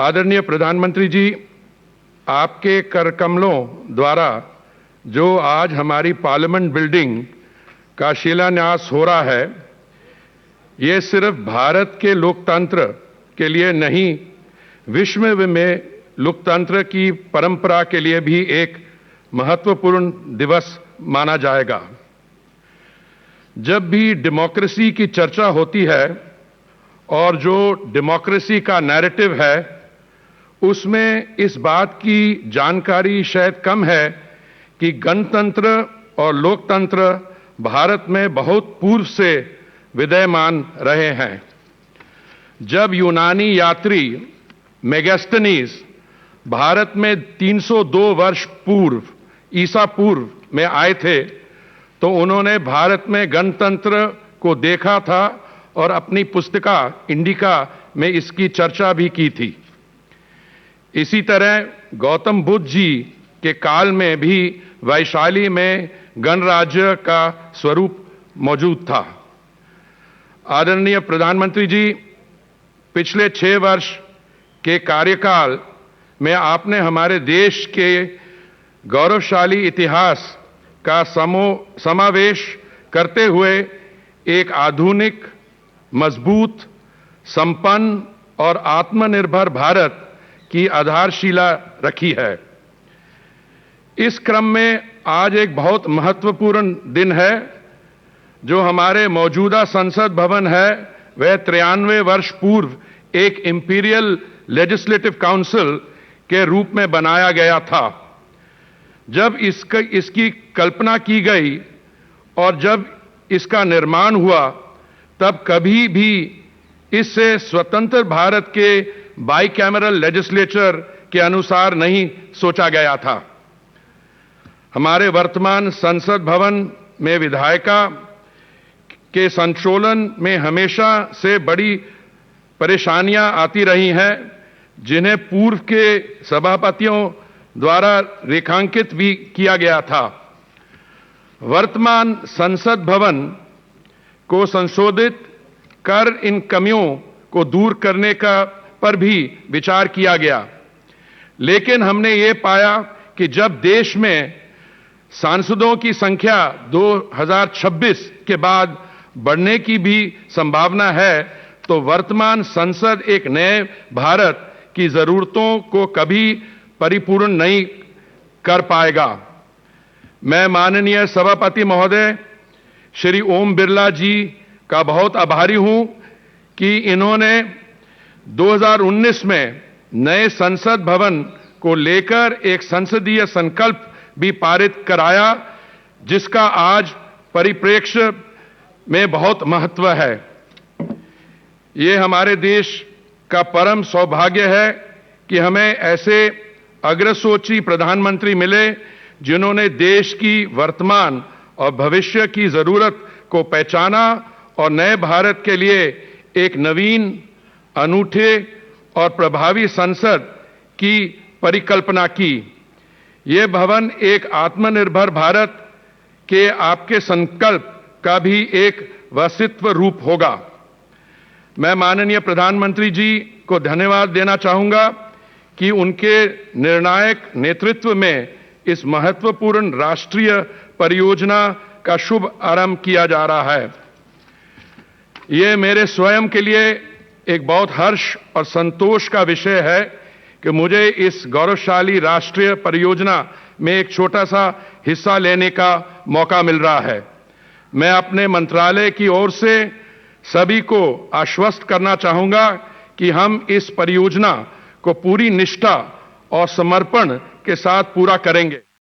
आदरणीय प्रधानमंत्री जी, आपके करकमलों द्वारा जो आज हमारी पार्लियामेंट बिल्डिंग का शिलान्यास हो रहा है, ये सिर्फ भारत के लोकतंत्र के लिए नहीं, विश्व में लोकतंत्र की परंपरा के लिए भी एक महत्वपूर्ण दिवस माना जाएगा। जब भी डेमोक्रेसी की चर्चा होती है और जो डेमोक्रेसी का नैरेटिव है, उसमें इस बात की जानकारी शायद कम है कि गणतंत्र और लोकतंत्र भारत में बहुत पूर्व से विद्यमान रहे हैं। जब यूनानी यात्री मेगास्थनीज भारत में 302 वर्ष पूर्व ईसा पूर्व में आए थे, तो उन्होंने भारत में गणतंत्र को देखा था और अपनी पुस्तिका इंडिका में इसकी चर्चा भी की थी। इसी तरह गौतम बुद्ध जी के काल में भी वैशाली में गणराज्य का स्वरूप मौजूद था। आदरणीय प्रधानमंत्री जी, पिछले 6 वर्ष के कार्यकाल में आपने हमारे देश के गौरवशाली इतिहास का समावेश करते हुए एक आधुनिक, मजबूत, संपन्न और आत्मनिर्भर भारत की आधारशिला रखी है। इस क्रम में आज एक बहुत महत्वपूर्ण दिन है। जो हमारे मौजूदा संसद भवन है, वह 93 वर्ष पूर्व एक इंपीरियल लेजिस्लेटिव काउंसिल के रूप में बनाया गया था। जब इसकी कल्पना की गई और जब इसका निर्माण हुआ, तब कभी भी इससे स्वतंत्र भारत के बाइकैमरल लेजिस्लेचर के अनुसार नहीं सोचा गया था। हमारे वर्तमान संसद भवन में विधायिका के संचालन में हमेशा से बड़ी परेशानियां आती रही हैं, जिन्हें पूर्व के सभापतियों द्वारा रेखांकित भी किया गया था। वर्तमान संसद भवन को संशोधित कर इन कमियों को दूर करने का पर भी विचार किया गया, लेकिन हमने ये पाया कि जब देश में सांसदों की संख्या 2026 के बाद बढ़ने की भी संभावना है, तो वर्तमान संसद एक नए भारत की जरूरतों को कभी परिपूर्ण नहीं कर पाएगा। मैं माननीय सभापति महोदय श्री ओम बिरला जी का बहुत आभारी हूं कि इन्होंने 2019 में नए संसद भवन को लेकर एक संसदीय संकल्प भी पारित कराया, जिसका आज परिप्रेक्ष्य में बहुत महत्व है। ये हमारे देश का परम सौभाग्य है कि हमें ऐसे अग्रसोची प्रधानमंत्री मिले, जिन्होंने देश की वर्तमान और भविष्य की जरूरत को पहचाना और नए भारत के लिए एक नवीन, अनूठे और प्रभावी संसद की परिकल्पना की। ये भवन एक आत्मनिर्भर भारत के आपके संकल्प का भी एक वास्तविक रूप होगा। मैं माननीय प्रधानमंत्री जी को धन्यवाद देना चाहूंगा कि उनके निर्णायक नेतृत्व में इस महत्वपूर्ण राष्ट्रीय परियोजना का शुभ आरंभ किया जा रहा है। ये मेरे स्वयं के लिए एक बहुत हर्ष और संतोष का विषय है कि मुझे इस गौरवशाली राष्ट्रीय परियोजना में एक छोटा सा हिस्सा लेने का मौका मिल रहा है। मैं अपने मंत्रालय की ओर से सभी को आश्वस्त करना चाहूंगा कि हम इस परियोजना को पूरी निष्ठा और समर्पण के साथ पूरा करेंगे।